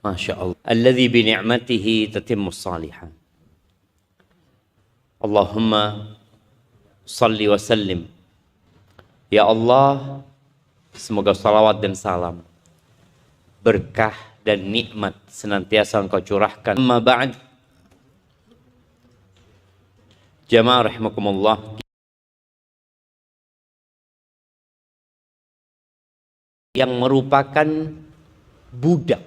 Masya Allah. Alladzi bi ni'matihi tatimmus shalihat. Allahumma salli wa sallim. Ya Allah, semoga salawat dan salam, berkah dan nikmat senantiasa Engkau curahkan. Amma ba'd. Jamaah rahimakumullah. Yang merupakan budak.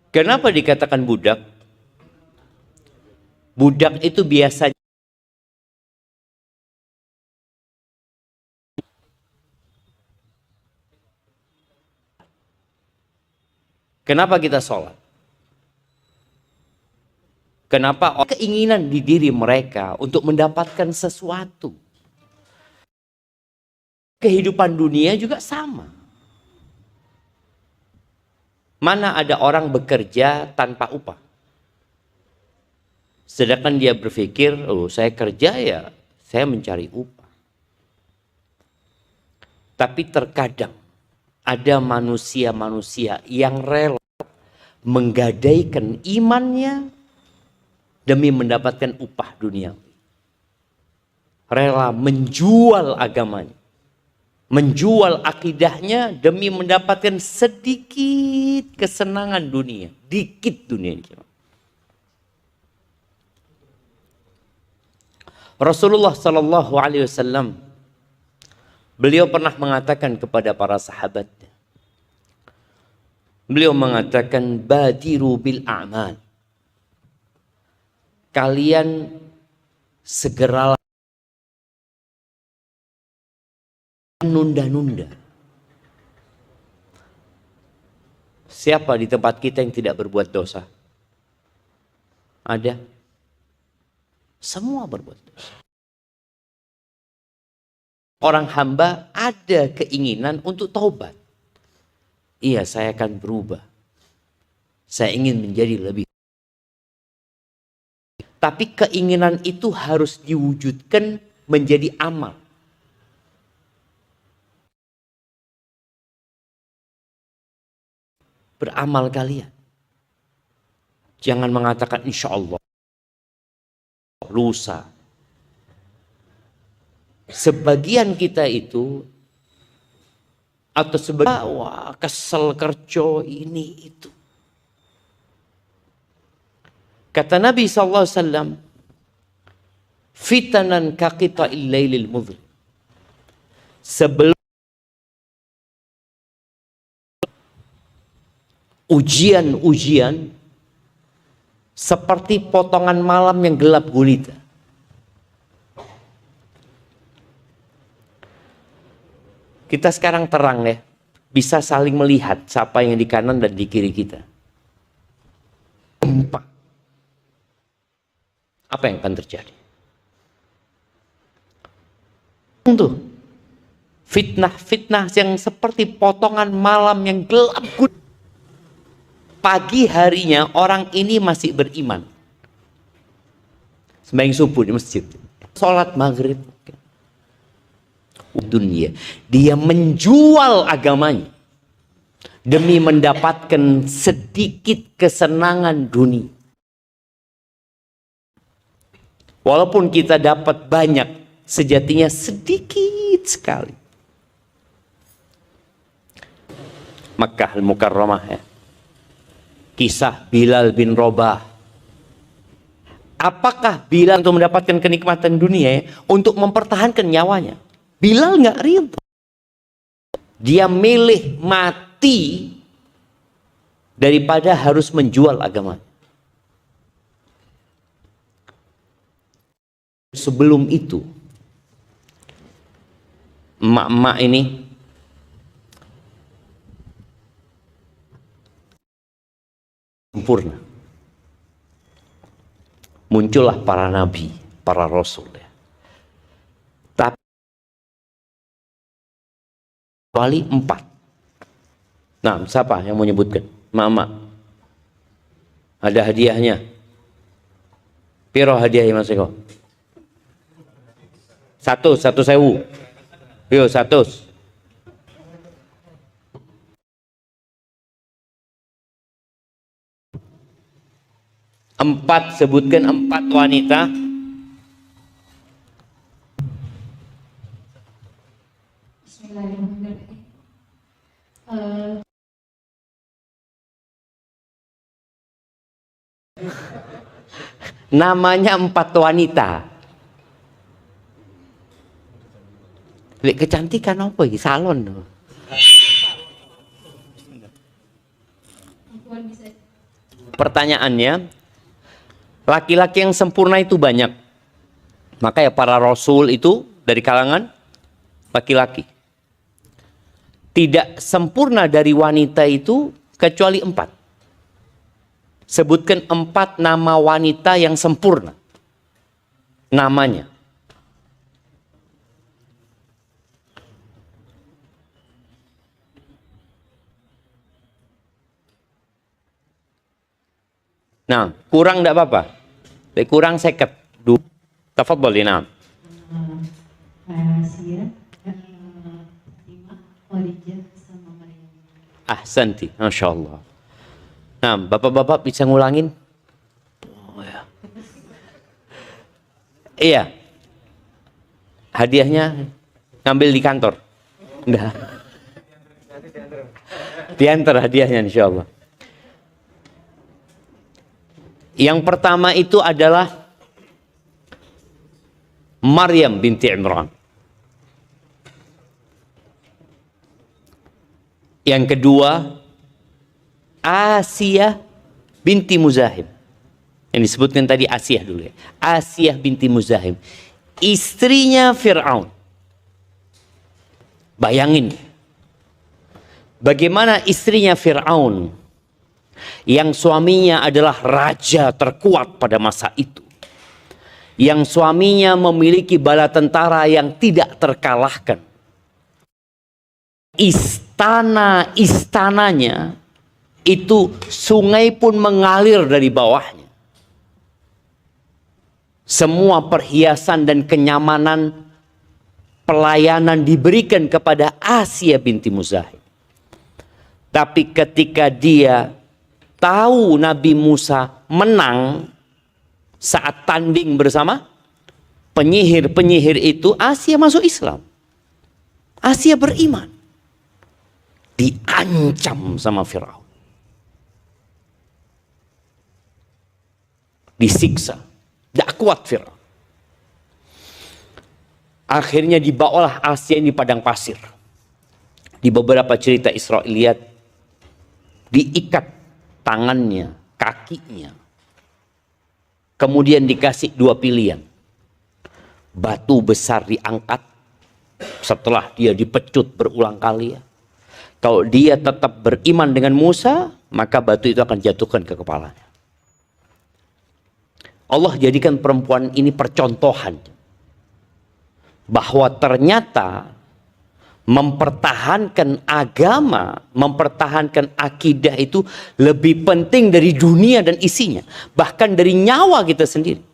Kenapa dikatakan budak? Budak itu biasanya kenapa kita sholat? Kenapa keinginan di diri mereka untuk mendapatkan sesuatu? Kehidupan dunia juga sama. Mana ada orang bekerja tanpa upah? Sedangkan dia berpikir, oh saya kerja ya, saya mencari upah. Tapi terkadang ada manusia-manusia yang rela menggadaikan imannya demi mendapatkan upah dunia. Rela menjual agamanya, menjual akidahnya demi mendapatkan sedikit kesenangan dunia, dikit dunia. Rasulullah Sallallahu Alaihi Wasallam, beliau pernah mengatakan kepada para sahabatnya, beliau mengatakan, badiru bil a'mal, kalian segeralah nunda-nunda. Siapa di tempat kita yang tidak berbuat dosa? Ada? Semua berbuat dosa. Orang hamba ada keinginan untuk taubat. Iya, saya akan berubah. Saya ingin menjadi lebih. Tapi keinginan itu harus diwujudkan menjadi amal. Beramal kalian. Jangan mengatakan insya Allah, lusa. Sebagian kita itu, atau sebagian, wah kesel kerjo ini itu. Kata Nabi SAW, fitanan kaqita'il lailil mudhlim. Sebelum ujian-ujian seperti potongan malam yang gelap gulita. Kita sekarang terang ya, bisa saling melihat siapa yang di kanan dan di kiri kita. Gempa. Apa yang akan terjadi? Tuh, fitnah-fitnah yang seperti potongan malam yang gelap gulita. Pagi harinya orang ini masih beriman. Sembahyang subuh di masjid. Sholat maghrib. Dunia. Dia menjual agamanya demi mendapatkan sedikit kesenangan dunia. Walaupun kita dapat banyak, sejatinya sedikit sekali. Makkah Al-Mukarramah ya. Kisah Bilal bin Rabah. Apakah Bilal untuk mendapatkan kenikmatan dunia ya, untuk mempertahankan nyawanya? Bilal nggak ridho. Dia milih mati daripada harus menjual agama. Sebelum itu, emak-emak ini sempurna. Muncullah para nabi, para rasul ya. Tapi kecuali 4. Nah, siapa yang mau menyebutkan? Mama. Ada hadiahnya. Piro hadiahnya Mas Eko? 1.000. Yo 100. Sebutkan 4 wanita. Bismillahirrahmanirrahim. Namanya 4 wanita. Lek kecantikan apa iki? Salon tuh. Pertanyaannya, laki-laki yang sempurna itu banyak. Maka ya para rasul itu dari kalangan laki-laki. Tidak sempurna dari wanita itu kecuali 4. Sebutkan 4 nama wanita yang sempurna. Namanya. Nah, kurang enggak apa-apa. Kurang 50. Tafadhol, nah. Asia, Fatimah, Khadijah, sama Maryam. Ahsanti, Masya Allah. Nah, bapak-bapak bisa ngulangin? Oh, ya. Iya. Hadiahnya ngambil di kantor? Enggak. Diantar hadiahnya insya Allah. Yang pertama itu adalah Maryam binti Imran. Yang kedua Asiyah binti Muzahim. Yang disebutkan tadi Asiyah dulu ya. Asiyah binti Muzahim. Istrinya Fir'aun. Bayangin. Bagaimana istrinya Fir'aun yang suaminya adalah raja terkuat pada masa itu. Yang suaminya memiliki bala tentara yang tidak terkalahkan. Istana-istananya itu sungai pun mengalir dari bawahnya. Semua perhiasan dan kenyamanan pelayanan diberikan kepada Asiyah binti Muzahim. Tapi ketika dia tahu Nabi Musa menang saat tanding bersama penyihir-penyihir itu, Asiyah masuk Islam. Asiyah beriman. Diancam sama Firaun. Disiksa. Tidak kuat Firaun. Akhirnya dibawalah Asiyah di padang pasir. Di beberapa cerita Israiliyat, diikat tangannya, kakinya. Kemudian dikasih 2 pilihan. Batu besar diangkat setelah dia dipecut berulang kali ya. Kalau dia tetap beriman dengan Musa, maka batu itu akan jatuhkan ke kepalanya. Allah jadikan perempuan ini percontohan. Bahwa ternyata mempertahankan agama, mempertahankan akidah itu lebih penting dari dunia dan isinya. Bahkan dari nyawa kita sendiri.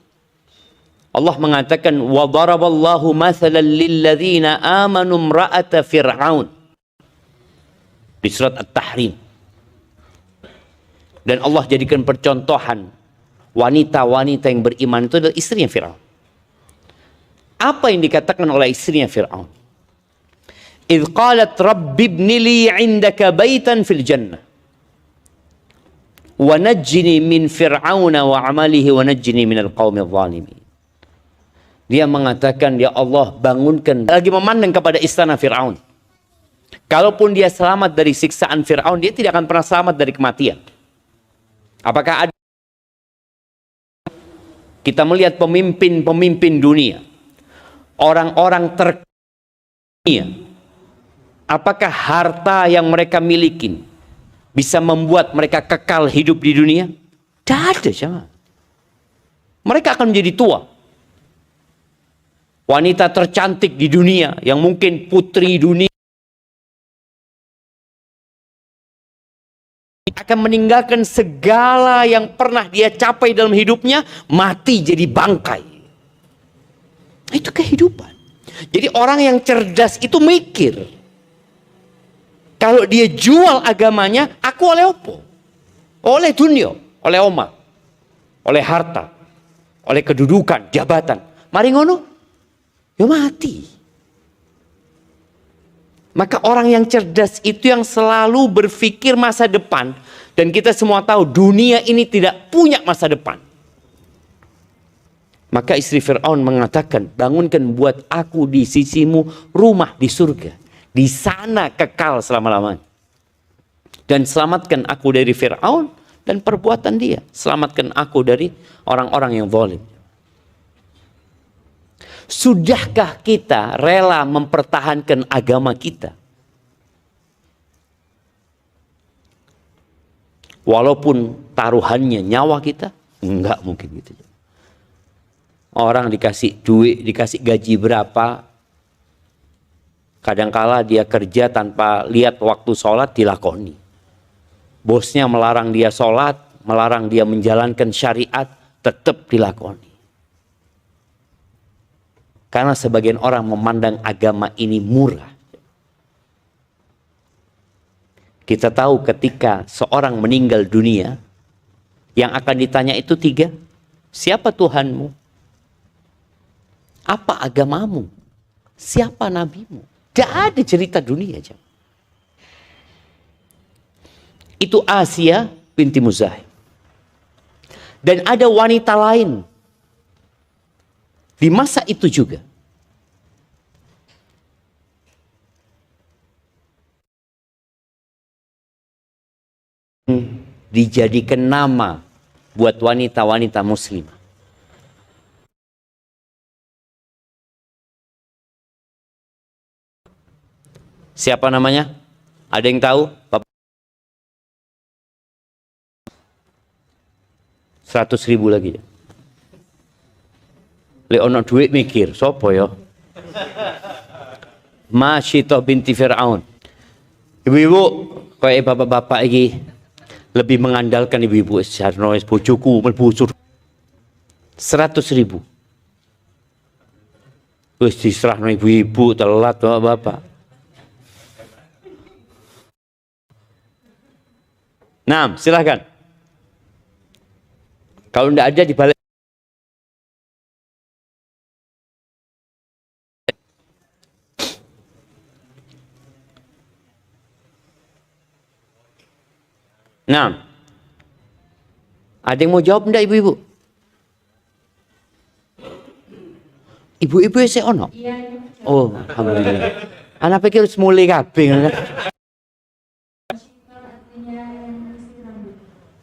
Allah mengatakan, وَضَرَبَ اللَّهُ مَثَلًا لِلَّذِينَ آمَنُوا امْرَأَةَ فِرْعَوْنَ. Di surat At-Tahrim. Dan Allah jadikan percontohan wanita-wanita yang beriman itu adalah istrinya Fir'aun. Apa yang dikatakan oleh istrinya Fir'aun? إِذْ قَالَتْ رَبِّ ابْنِ لِي عِنْدَكَ بَيْتًا فِي الْجَنَّةِ وَنَجِّنِي مِنْ فِرْعَوْنَ وَعَمَلِهِ وَنَجِّنِي مِنَ الْقَوْمِ الظَّالِمِينَ. Dia mengatakan, ya Allah bangunkan. Lagi memandang kepada istana Fir'aun. Kalaupun dia selamat dari siksaan Fir'aun, dia tidak akan pernah selamat dari kematian. Apakah ada? Kita melihat pemimpin-pemimpin dunia. Orang-orang terkaya. Apakah harta yang mereka miliki bisa membuat mereka kekal hidup di dunia? Tidak ada, jangan. Mereka akan menjadi tua. Wanita tercantik di dunia, yang mungkin putri dunia, akan meninggalkan segala yang pernah dia capai dalam hidupnya, mati jadi bangkai. Itu kehidupan. Jadi orang yang cerdas itu mikir, kalau dia jual agamanya, aku oleh opo? Oleh dunia, oleh oma. oleh harta, oleh kedudukan, jabatan. Mari ngono, ya mati. Maka orang yang cerdas itu yang selalu berpikir masa depan. Dan kita semua tahu dunia ini tidak punya masa depan. Maka istri Fir'aun mengatakan, bangunkan buat aku di sisimu rumah di surga. Di sana kekal selama-lamanya. Dan selamatkan aku dari Fir'aun dan perbuatan dia. Selamatkan aku dari orang-orang yang zalim. Sudahkah kita rela mempertahankan agama kita? Walaupun taruhannya nyawa kita? Enggak mungkin gitu. Orang dikasih duit, dikasih gaji berapa, kadangkala dia kerja tanpa lihat waktu sholat dilakoni. Bosnya melarang dia sholat, melarang dia menjalankan syariat, tetap dilakoni. Karena sebagian orang memandang agama ini murah. Kita tahu ketika seorang meninggal dunia, yang akan ditanya itu 3. Siapa Tuhanmu? Apa agamamu? Siapa nabimu? Tidak ada cerita dunia. Itu Asia binti Muzahim. Dan ada wanita lain di masa itu juga. Dijadikan nama buat wanita-wanita muslimah. Siapa namanya? Ada yang tahu? 100.000 lagi. Leono duit mikir, sopo ya? Masyitah binti Fir'aun. Ibu-ibu, kayak bapak-bapak ini lebih mengandalkan ibu-ibu. Sarno bojoku melbusur 100.000. Wis diserahno ibu-ibu, telat bapak-bapak. Nah, silahkan. Kalau tidak ada dibalik. Nah, ada yang mau jawab enggak ibu-ibu? Ibu-ibu saya ono? Iya. Oh, alhamdulillah. Anak pikir harus mulai kabeh.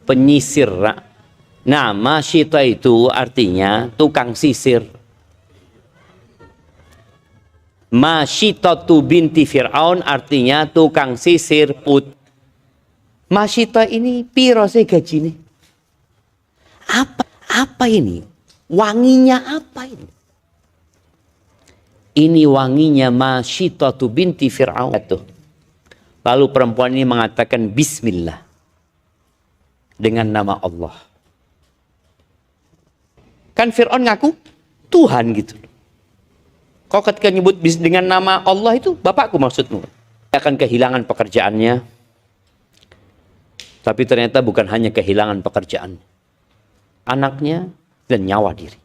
Penyisir. Nah, masyita itu artinya tukang sisir. Masyitatu binti Fir'aun artinya tukang sisir put. Masyita ini piro sih gaji nih? Apa ini? Wanginya apa ini? Ini wanginya Masyitatu binti Fir'aun. Lalu perempuan ini mengatakan Bismillah. Dengan nama Allah. Kan Fir'aun ngaku Tuhan gitu. Kau ketika nyebut dengan nama Allah itu bapakku maksudmu. Dia akan kehilangan pekerjaannya. Tapi ternyata bukan hanya kehilangan pekerjaan. Anaknya dan nyawa diri.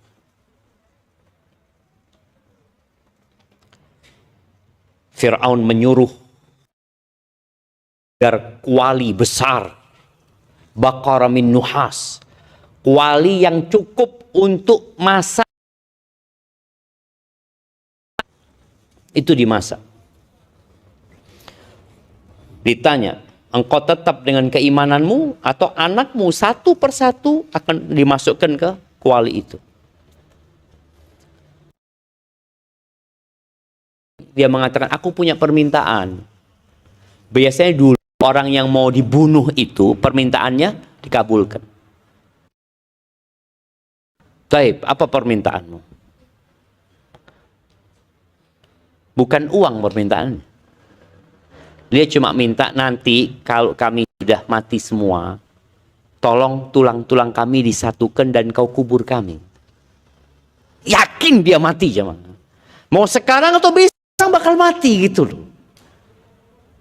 Fir'aun menyuruh agar kuali besar. Baqarah min nuhas. Kuali yang cukup untuk masak. Itu dimasak. Ditanya, engkau tetap dengan keimananmu atau anakmu satu persatu akan dimasukkan ke kuali itu. Dia mengatakan, aku punya permintaan. Biasanya dulu orang yang mau dibunuh itu permintaannya dikabulkan. Taib, apa permintaanmu? Bukan uang permintaannya. Dia cuma minta nanti kalau kami sudah mati semua, tolong tulang-tulang kami disatukan dan kau kubur kami. Yakin dia mati jemaah. Mau sekarang atau besok bakal mati gitu loh.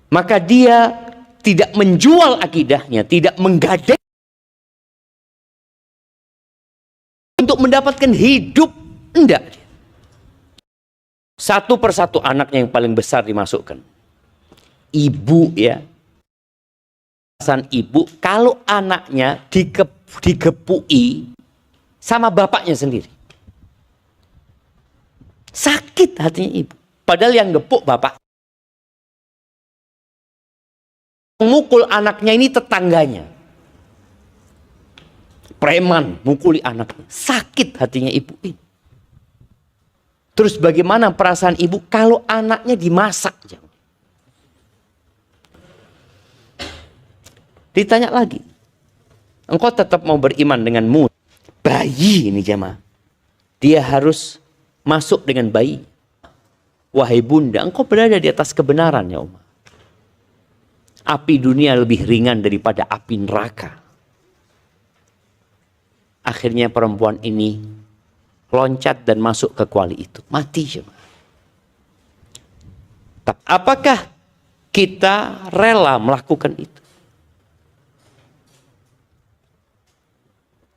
Maka dia tidak menjual akidahnya, tidak menggadai mendapatkan hidup. Enggak. Satu persatu anaknya yang paling besar dimasukkan. Ibu ya. Pesan ibu, kalau anaknya digepui sama bapaknya sendiri. Sakit hatinya ibu. Padahal yang gepuk bapak. Mukul anaknya ini tetangganya. Preman mukuli anaknya. Sakit hatinya ibu ini. Terus bagaimana perasaan ibu kalau anaknya dimasak? Ditanya lagi. Engkau tetap mau beriman denganmu? Bayi ini jemaah. Dia harus masuk dengan bayi. Wahai bunda, engkau berada di atas kebenaran ya Umar. Api dunia lebih ringan daripada api neraka. Akhirnya perempuan ini loncat dan masuk ke kuali itu. Mati jemaah. Tapi apakah kita rela melakukan itu?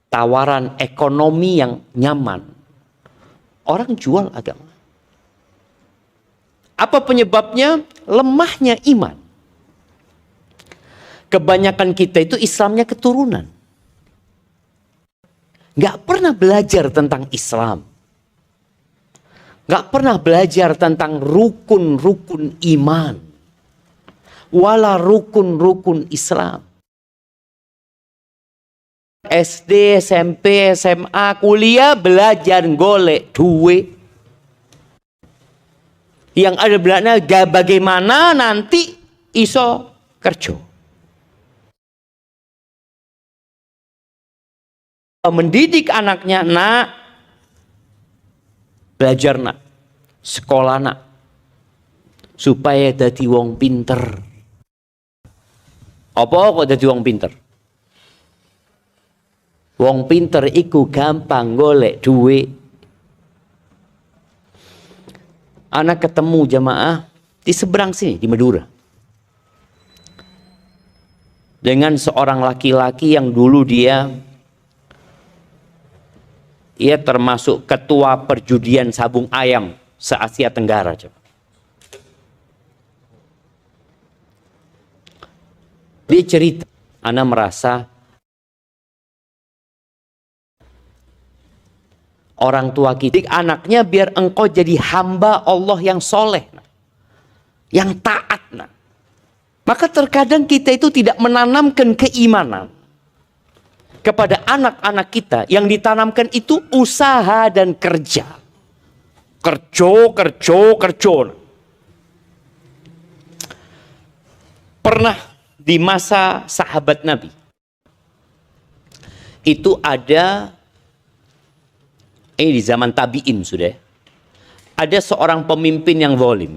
Tawaran ekonomi yang nyaman. Orang jual agama. Apa penyebabnya? Lemahnya iman. Kebanyakan kita itu Islamnya keturunan. Gak pernah belajar tentang Islam. Gak pernah belajar tentang rukun-rukun iman. Wala rukun-rukun Islam. SD, SMP, SMA, kuliah belajar golek duit. Yang ada belakangnya bagaimana nanti iso kerja. Mendidik anaknya, nak, belajar nak, sekolah nak, supaya dadi wong pinter. Apa kok dadi wong pinter? Wong pinter iku gampang golek duit. Anak ketemu jamaah di seberang sini, di Madura. Dengan seorang laki-laki yang dulu dia termasuk ketua perjudian sabung ayam se-Asia Tenggara. Dia cerita, Ana merasa orang tua kita, anaknya biar engkau jadi hamba Allah yang soleh, yang taat. Maka terkadang kita itu tidak menanamkan keimanan kepada anak-anak kita. Yang ditanamkan itu usaha dan kerja. Kerja. Pernah di masa sahabat Nabi, itu ada, di zaman tabi'in sudah, ada seorang pemimpin yang zalim.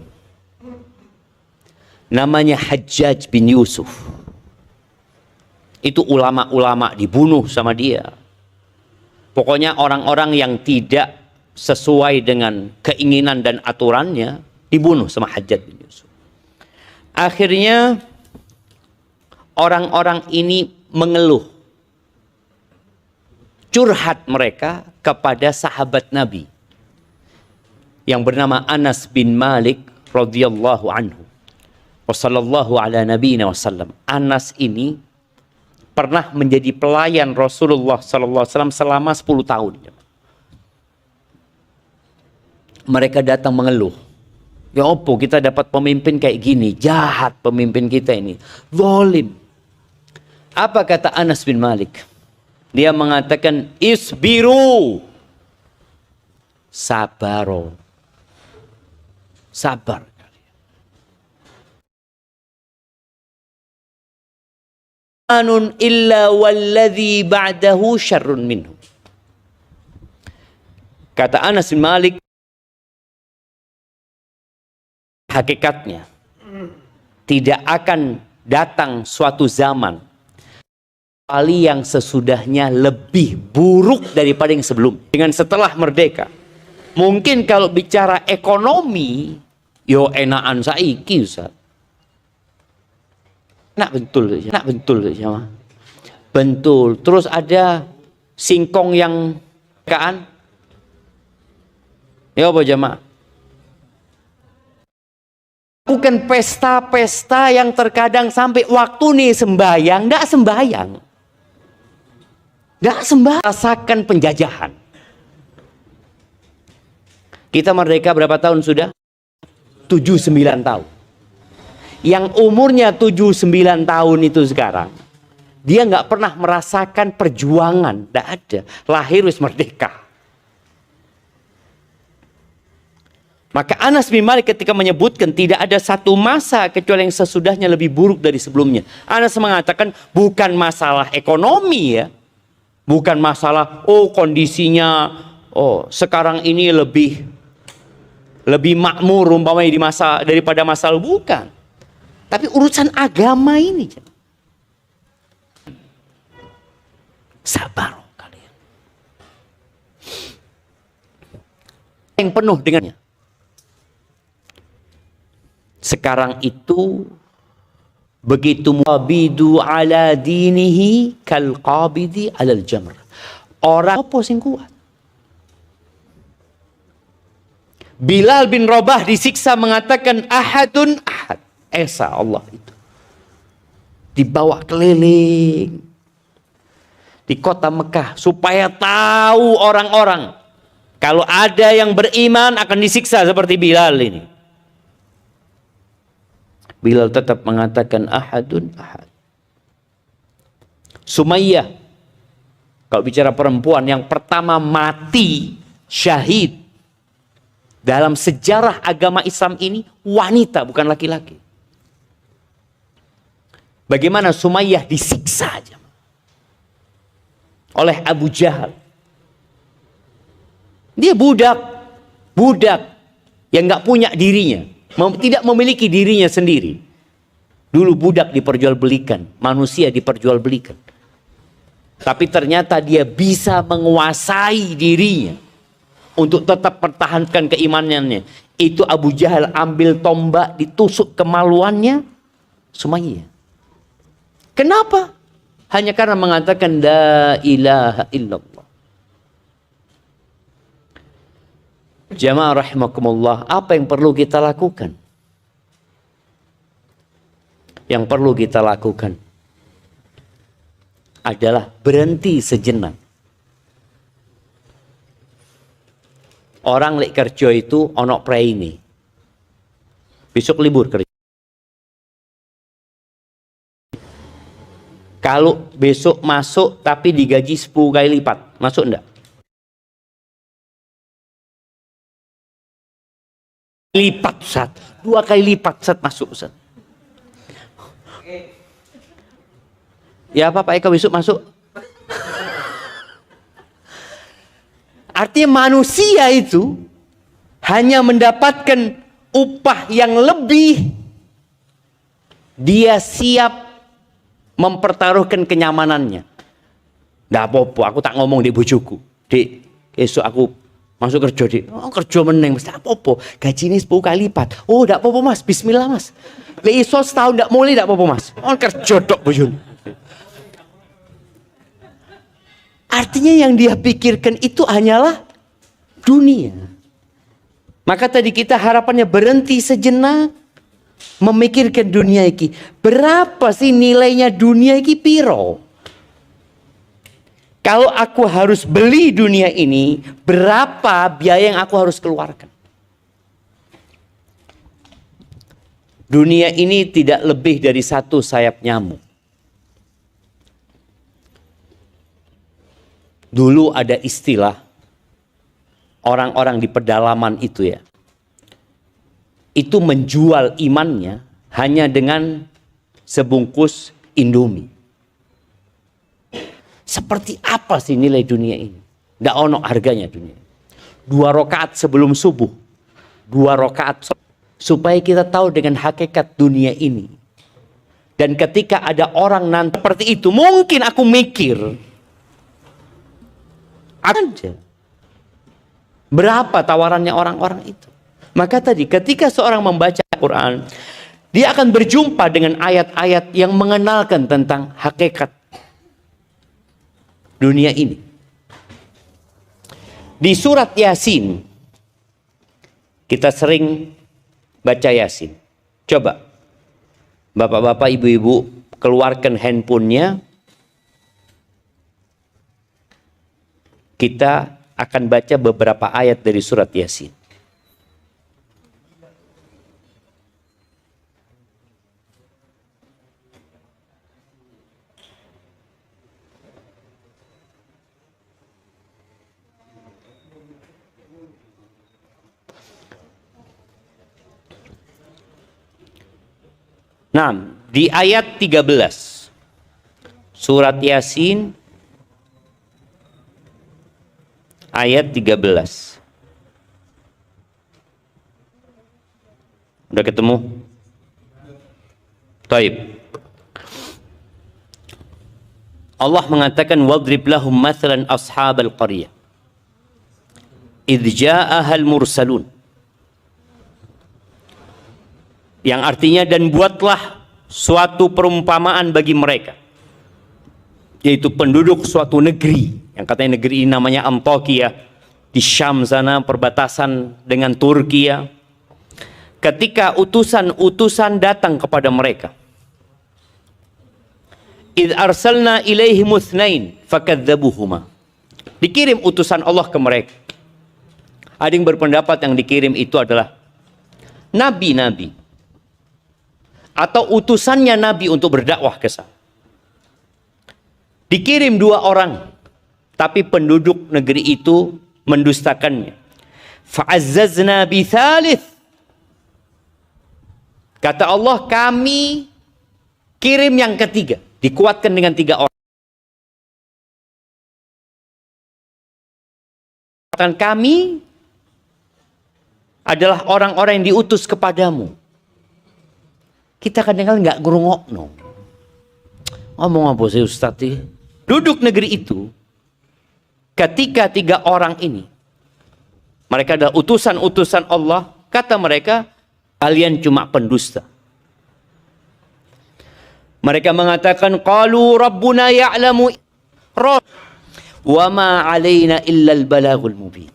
Namanya Hajjaj bin Yusuf. Itu ulama-ulama dibunuh sama dia. Pokoknya orang-orang yang tidak sesuai dengan keinginan dan aturannya dibunuh sama Hajjaj bin Yusuf. Akhirnya orang-orang ini mengeluh, curhat mereka kepada sahabat Nabi yang bernama Anas bin Malik radhiyallahu anhu. Wassallallahu ala nabiyina wasallam. Anas ini pernah menjadi pelayan Rasulullah sallallahu alaihi wasallam selama 10 tahun. Mereka datang mengeluh. Ya opo kita dapat pemimpin kayak gini, jahat pemimpin kita ini, zalim. Apa kata Anas bin Malik? Dia mengatakan isbiru, sabaro, sabar. Anun illa walladhi ba'dahu syarrun minhu. Kata Anas bin Malik, hakikatnya tidak akan datang suatu zaman kali yang sesudahnya lebih buruk daripada yang sebelum. Dengan setelah merdeka, mungkin kalau bicara ekonomi, yo enakan saiki Ustaz. Nak betul. Betul. Terus ada singkong yang Kemerdekaan. Ya apa jemaah? Lakukan pesta-pesta yang terkadang sampai waktu nih sembahyang, enggak sembahyang. Enggak sembahyang, rasakan penjajahan. Kita merdeka berapa tahun sudah? 79 tahun. Yang umurnya 79 tahun itu sekarang, dia nggak pernah merasakan perjuangan, nggak ada. Lahir wis merdeka. Maka Anas bin Malik ketika menyebutkan tidak ada satu masa kecuali yang sesudahnya lebih buruk dari sebelumnya. Anas mengatakan bukan masalah ekonomi ya. Bukan masalah kondisinya sekarang ini lebih makmur umpamanya daripada masa lalu, bukan. Tapi urusan agama ini. Sabar kalian. Yang penuh dengannya. Sekarang itu begitu muabidu ala dinihi kal qabidi alal jamr. Orang apa sing kuat? Bilal bin Rabah disiksa mengatakan ahadun ahad. Esa Allah itu. Dibawa keliling di kota Mekah supaya tahu orang-orang kalau ada yang beriman akan disiksa seperti Bilal ini. Bilal tetap mengatakan ahadun ahad. Sumayyah, kalau bicara perempuan yang pertama mati syahid dalam sejarah agama Islam ini, wanita bukan laki-laki. Bagaimana Sumayyah disiksa aja oleh Abu Jahal. Dia budak yang nggak punya dirinya, tidak memiliki dirinya sendiri. Dulu budak diperjualbelikan, manusia diperjualbelikan. Tapi ternyata dia bisa menguasai dirinya untuk tetap pertahankan keimanannya. Itu Abu Jahal ambil tombak, ditusuk kemaluannya Sumayyah. Kenapa? Hanya karena mengatakan la ilaha illallah. Jamaah rahimakumullah, apa yang perlu kita lakukan? Yang perlu kita lakukan adalah berhenti sejenak. Orang lek kerja itu onok praini. Besok libur kerja. Kalau besok masuk tapi digaji 10 kali lipat, masuk enggak? Lipat Ustaz, 2 kali lipat Ustaz masuk Ustaz. Ya apa Pak Eka besok masuk? Artinya manusia itu hanya mendapatkan upah yang lebih, dia siap mempertaruhkan kenyamanannya. Nggak apa-apa, aku tak ngomong di bojoku. Dek, esok aku masuk kerja, Dek. Oh, kerja meneng, mesti apa-apa. Gaji ini 10 kali lipat. Oh, nggak apa-apa Mas, bismillah Mas. Lek iso setahun nggak mulai, nggak apa-apa Mas. Oh, kerja dok bojone. Artinya yang dia pikirkan itu hanyalah dunia. Maka tadi kita harapannya berhenti sejenak. Memikirkan dunia iki. Berapa sih nilainya dunia iki piro? Kalau aku harus beli dunia ini, berapa biaya yang aku harus keluarkan? Dunia ini tidak lebih dari satu sayap nyamuk. Dulu ada istilah orang-orang di pedalaman itu ya. Itu menjual imannya hanya dengan sebungkus Indomie. Seperti apa sih nilai dunia ini? Nggak ono harganya dunia. 2 rakaat sebelum subuh. 2 rakaat supaya kita tahu dengan hakikat dunia ini. Dan ketika ada orang nanti seperti itu, mungkin aku mikir aja berapa tawarannya orang-orang itu. Maka tadi ketika seorang membaca Al-Quran, dia akan berjumpa dengan ayat-ayat yang mengenalkan tentang hakikat dunia ini. Di surat Yasin, kita sering baca Yasin. Coba, bapak-bapak, ibu-ibu, keluarkan handphonenya. Kita akan baca beberapa ayat dari surat Yasin. Nah, di ayat 13 surat Yasin ayat 13. Udah ketemu? Taib. Allah mengatakan wadrib lahum mathalan ashabal qaryah idh ja'ahal mursalun. Yang artinya, dan buatlah suatu perumpamaan bagi mereka, yaitu penduduk suatu negeri, yang katanya negeri ini namanya Antakya, di Syam sana, perbatasan dengan Turki. Ketika utusan-utusan datang kepada mereka, idh arsalna ilaihim itsnain fakadzabuhuma. Dikirim utusan Allah ke mereka. Ada yang berpendapat yang dikirim itu adalah nabi-nabi atau utusannya nabi untuk berdakwah ke sana. Dikirim 2 orang, tapi penduduk negeri itu mendustakannya. Fa'azzazna bi thalith. Kata Allah, kami kirim yang ketiga, dikuatkan dengan 3 orang. Dan kami adalah orang-orang yang diutus kepadamu. Kita kadang-kadang nggak ngerungok, no. Ngomong apa sih Ustaz? Duduk negeri itu, ketika 3 orang ini, mereka adalah utusan-utusan Allah, kata mereka, kalian cuma pendusta. Mereka mengatakan, qalu rabbuna ya'lamu wa ma 'alaina illa al-balagul mubin.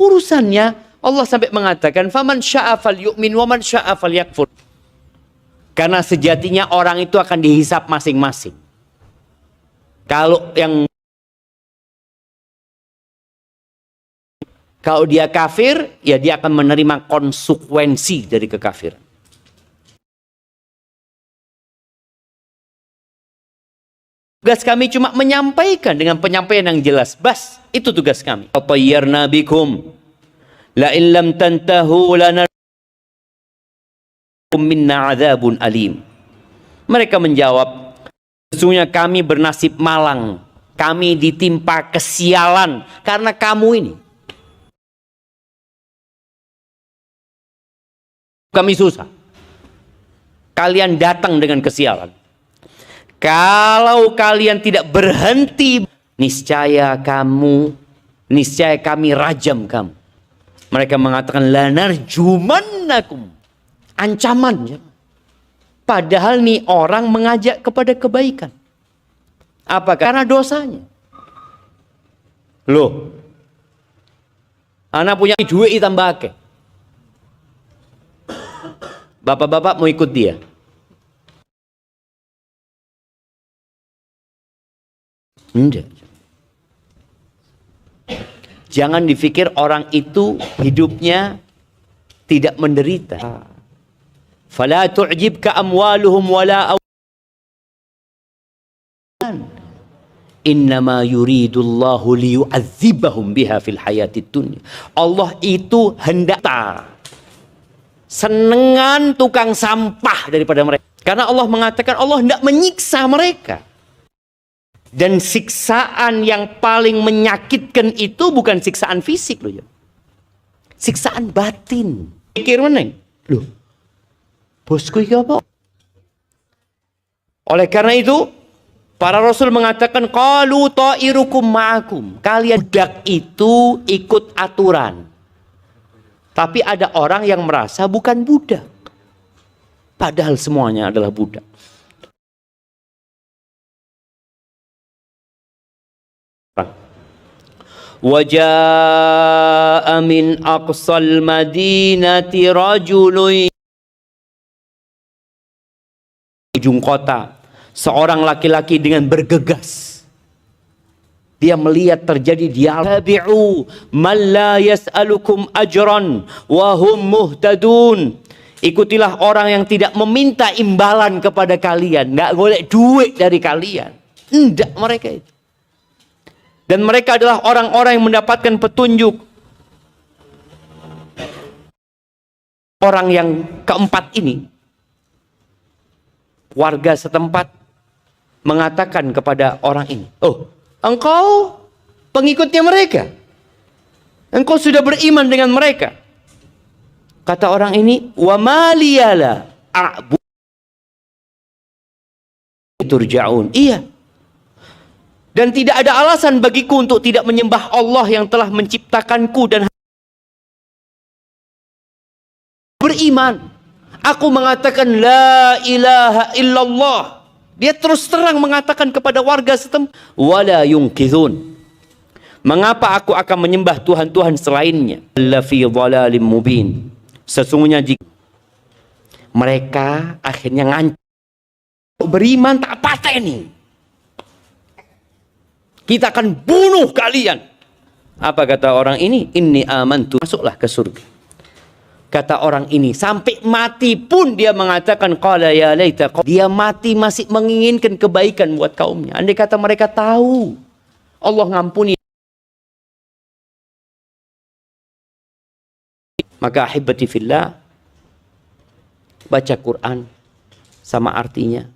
Urusannya Allah sampai mengatakan, faman syaa falyu'min wa man syaa falyakfur. Karena sejatinya orang itu akan dihisap masing-masing. Kalau dia kafir, ya dia akan menerima konsekuensi dari kekafiran. Tugas kami cuma menyampaikan dengan penyampaian yang jelas. Bas, itu tugas kami. Tayyarna bikum la in lam tantahu lana minna adzabun alim. Mereka menjawab, sesungguhnya kami bernasib malang, kami ditimpa kesialan karena kamu ini. Kami susah. Kalian datang dengan kesialan. Kalau kalian tidak berhenti, niscaya kami rajam kamu. Mereka mengatakan lanarjumannakum. Ancaman. Padahal nih orang mengajak kepada kebaikan. Apa? Karena dosanya. Loh. Anak punya duit tambah akeh. Bapak-bapak mau ikut dia? Enggak. Jangan dipikir orang itu hidupnya tidak menderita. Fala tu'jibka amwaluhum wala innama yuridullahu liyu'adzibahum biha fil hayatid dunya. Allah itu hendak senengan tukang sampah daripada mereka. Karena Allah mengatakan Allah hendak menyiksa mereka. Dan siksaan yang paling menyakitkan itu bukan siksaan fisik loh ya. Siksaan batin. Pikir mana? Loh. Bosku iki apa? Oleh karena itu, para rasul mengatakan qalu ta'irukum ma'akum. Kalian budak itu ikut aturan. Tapi ada orang yang merasa bukan budak. Padahal semuanya adalah budak. Waja'a min aqsal madinati rajulun, ujung kota, seorang laki-laki dengan bergegas. Dia melihat terjadi dialog. Tabi'u man la yas'alukum ajran wa hum muhtadun. Ikutilah orang yang tidak meminta imbalan kepada kalian, nggak golek duit dari kalian. Enggak mereka itu. Dan mereka adalah orang-orang yang mendapatkan petunjuk. Orang yang keempat ini, warga setempat mengatakan kepada orang ini, "Oh, engkau pengikutnya mereka. Engkau sudah beriman dengan mereka." Kata orang ini, "Wa maliyala a'bu turja'un." Iya. Dan tidak ada alasan bagiku untuk tidak menyembah Allah yang telah menciptakanku dan beriman. Aku mengatakan la ilaha illallah. Dia terus terang mengatakan kepada warga setempat, wala yungkizun. Mengapa aku akan menyembah Tuhan-Tuhan selainnya? La fi dhalalim mubin. Sesungguhnya jika mereka akhirnya beriman tak pateni, kita akan bunuh kalian. Apa kata orang ini? Inni amantu. Masuklah ke surga. Kata orang ini, sampai mati pun dia mengatakan qala ya laita. Dia mati masih menginginkan kebaikan buat kaumnya. Andai kata mereka tahu Allah ngampuni. Maka ahibati fillah, baca Quran sama artinya.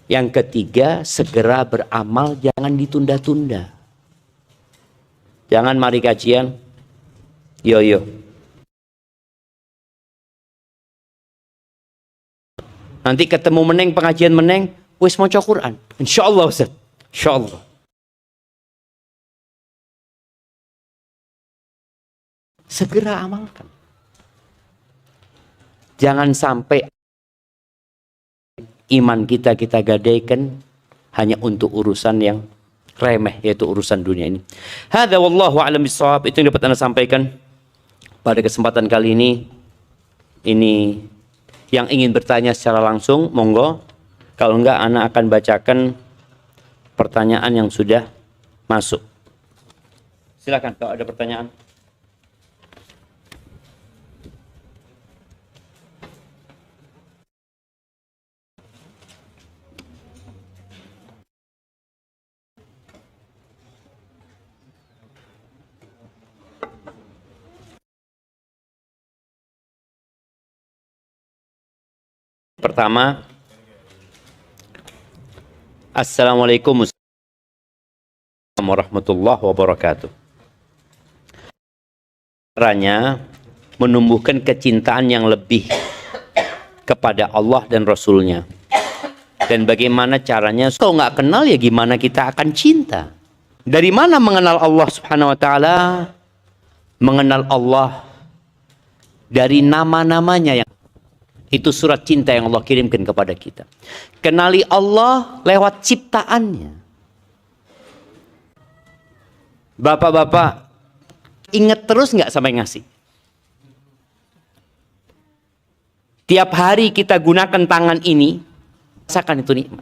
Yang ketiga, segera beramal, jangan ditunda-tunda. Jangan mari kajian, yo. Nanti ketemu meneng, pengajian meneng, wis maca Quran. Insyaallah Ustaz. Insyaallah. Segera amalkan. Jangan sampai iman kita gadaikan hanya untuk urusan yang remeh, yaitu urusan dunia ini. Hadza wallahu a'lam bissawab. Itu yang dapat Anda sampaikan pada kesempatan kali ini. Ini yang ingin bertanya secara langsung, monggo. Kalau enggak, Ana akan bacakan pertanyaan yang sudah masuk. Silakan kalau ada pertanyaan. Pertama, Assalamualaikum warahmatullahi wabarakatuh. Caranya menumbuhkan kecintaan yang lebih kepada Allah dan Rasulnya. Dan bagaimana caranya? Kalau nggak kenal ya gimana kita akan cinta? Dari mana mengenal Allah Subhanahu Wa Taala? Mengenal Allah dari nama-namanya yang itu surat cinta yang Allah kirimkan kepada kita. Kenali Allah lewat ciptaannya. Bapak-bapak, ingat terus nggak sampai ngasih? Tiap hari kita gunakan tangan ini, rasakan itu nikmat.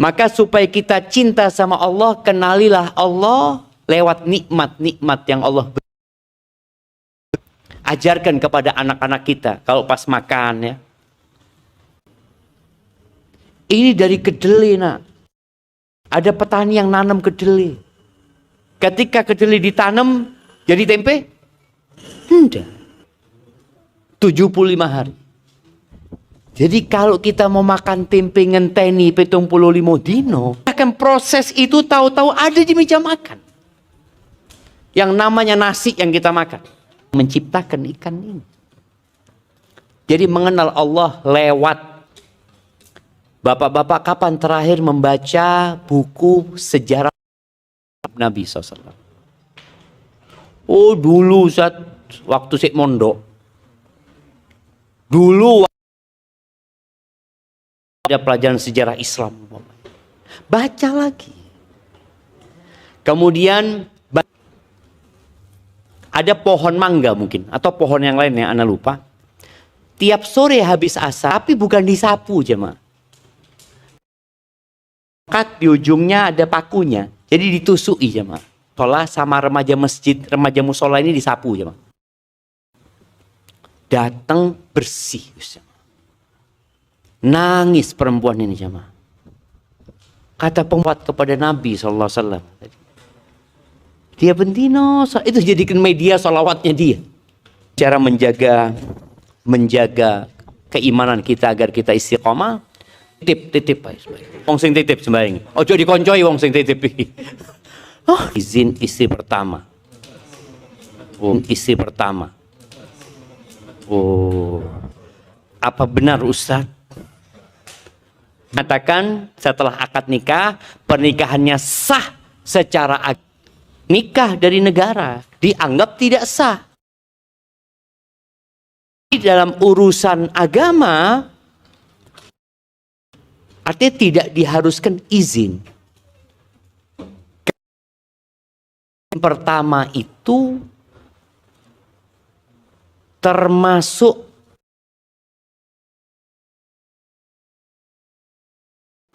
Maka supaya kita cinta sama Allah, kenalilah Allah lewat nikmat-nikmat yang Allah beri. Ajarkan kepada anak-anak kita kalau pas makan ya. Ini dari kedelai nak. Ada petani yang nanam kedelai. Ketika kedelai ditanam jadi tempe? Enggak. 75 hari. Jadi kalau kita mau makan tempe ngenteni 75 dino, akan proses itu tahu-tahu ada di meja makan. Yang namanya nasi yang kita makan. Menciptakan ikan ini. Jadi mengenal Allah lewat. Bapak-bapak kapan terakhir membaca buku sejarah Nabi SAW? Oh dulu saat waktu sik mondok. Dulu ada pelajaran sejarah Islam. Baca lagi. Kemudian ada pohon mangga mungkin, atau pohon yang lain yang Anda lupa. Tiap sore habis asar, tapi bukan disapu jemaah. Di ujungnya ada pakunya, jadi ditusui jemaah. Sholat sama remaja masjid, remaja musola ini disapu jemaah. Datang bersih. Nangis perempuan ini jemaah. Kata pembuat kepada Nabi SAW. Dia bentino, itu jadikan media sholawatnya dia. Cara menjaga keimanan kita agar kita istiqomah. Titip wong sing titip sembahyang. Ojo dikoncoi wong sing titip iki. Oh, izin istri pertama. Istri pertama. Oh. Apa benar Ustaz? Mengatakan setelah akad nikah, pernikahannya sah secara nikah dari negara dianggap tidak sah. Di dalam urusan agama artinya tidak diharuskan izin. Yang pertama itu termasuk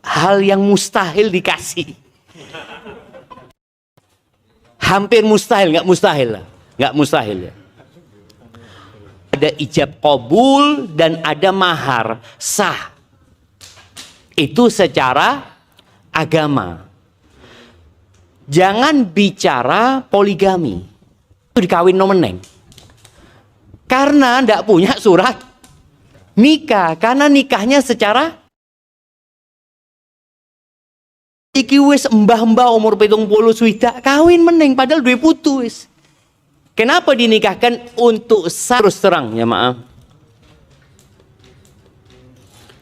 hal yang mustahil dikasih. Hampir mustahil, nggak mustahil lah. Nggak mustahil ya. Ada ijab qabul dan ada mahar sah. Itu secara agama. Jangan bicara poligami. Itu dikawin nomeneng. Karena ndak punya surat nikah. Karena nikahnya secara iki wis mbah-mbah umur 70 swidak kawin meneng padahal duwe putu wis. Kenapa dinikahkan? Untuk terus terang ya maaf.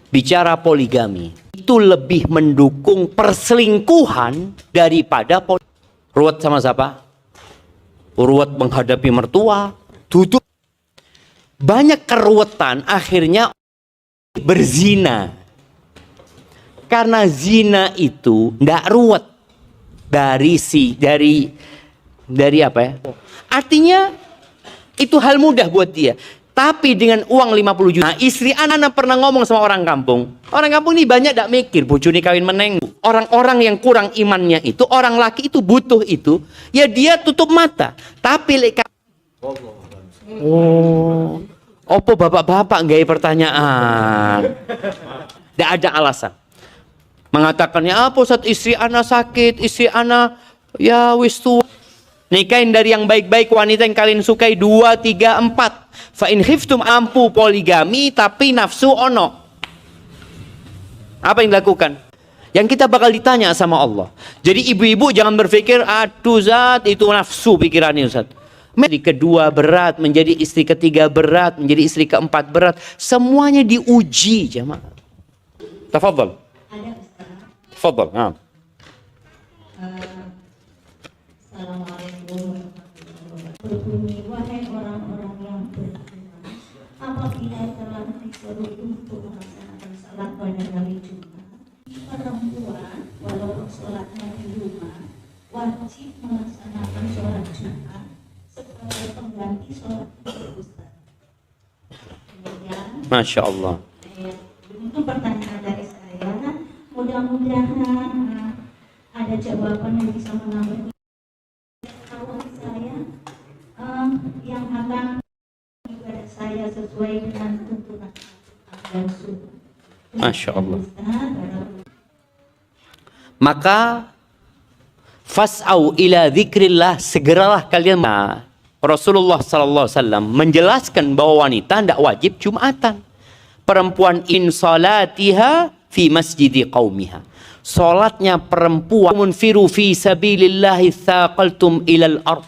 Bicara poligami itu lebih mendukung perselingkuhan daripada ruwet sama siapa? Ruwet menghadapi mertua, tutup. Banyak keruwetan akhirnya berzina. Karena zina itu ndak ruwet dari apa ya? Artinya itu hal mudah buat dia. Tapi dengan uang 50 juta, istri anak pernah ngomong sama orang kampung. Orang kampung ini banyak ndak mikir bojone kawin meneng. Orang-orang yang kurang imannya itu, orang laki itu butuh itu, ya dia tutup mata. Tapi opo bapak-bapak nggak pertanyaan. Ndak ada alasan. Mengatakannya apa Ustaz, istri anak sakit, istri anak ya wis tua. Nikahin dari yang baik-baik, wanita yang kalian sukai 2, 3, 4. Fa in khiftum, ampu poligami tapi nafsu ono. Apa yang dilakukan? Yang kita bakal ditanya sama Allah. Jadi ibu-ibu jangan berpikir aduh Zat itu nafsu pikirannya Ustaz. Menjadi kedua berat, menjadi istri ketiga berat, menjadi istri keempat berat. Semuanya diuji jemaah. Tafadhal. Tafadhal. Assalamualaikum warahmatullahi wabarakatuh. Wahai orang-orang yang beriman, apabila telah disuruh untuk melaksanakan salat pada hari Jumat, perempuan walaupun sholatnya di rumah wajib melaksanakan sholat Jumat sebagai pengganti sholat Ustaz. Kemudian, Masya Allah. Itu pertanyaan dari saya. Mudah-mudahan ada jawaban yang bisa menambah saya yang akan ibadah saya sesuai dengan tuntunan dan sunnah. Masya Allah. Maka fas'au ila dzikrillah, segeralah kalian. Rasulullah SAW menjelaskan bahwa wanita tidak wajib Jumatan. Perempuan in salatiha fi masjidi qaumiha. Salatnya perempuan munfiru fi sabilillahi thaqaltum ilal ard.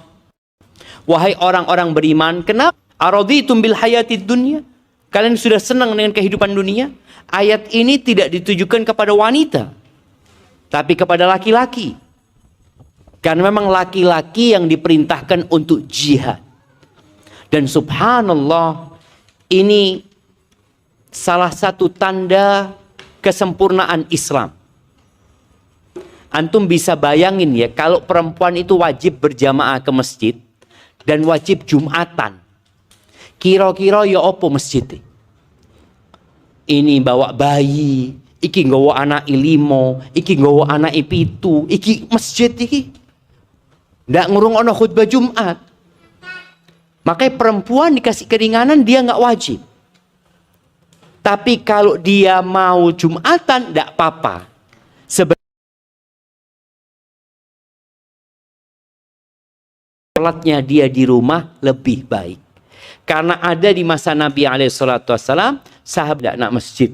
Wahai orang-orang beriman, kenapa araditum bil hayatid dunya? Kalian sudah senang dengan kehidupan dunia? Ayat ini tidak ditujukan kepada wanita, tapi kepada laki-laki. Karena memang laki-laki yang diperintahkan untuk jihad. Dan subhanallah, ini salah satu tanda kesempurnaan Islam. Antum bisa bayangin ya, kalau perempuan itu wajib berjamaah ke masjid dan wajib Jumatan. Kira-kira ya apa masjid? Ini bawa bayi, iki nggawa anak limo, iki nggawa anak pitu, iki masjid iki. Ndak ngurung ono khutbah Jumat. Makanya perempuan dikasih keringanan, dia nggak wajib. Tapi kalau dia mau Jumatan, ndak apa-apa. Sholatnya dia di rumah lebih baik. Karena ada di masa Nabi SAW, sahabat tidak nak masjid.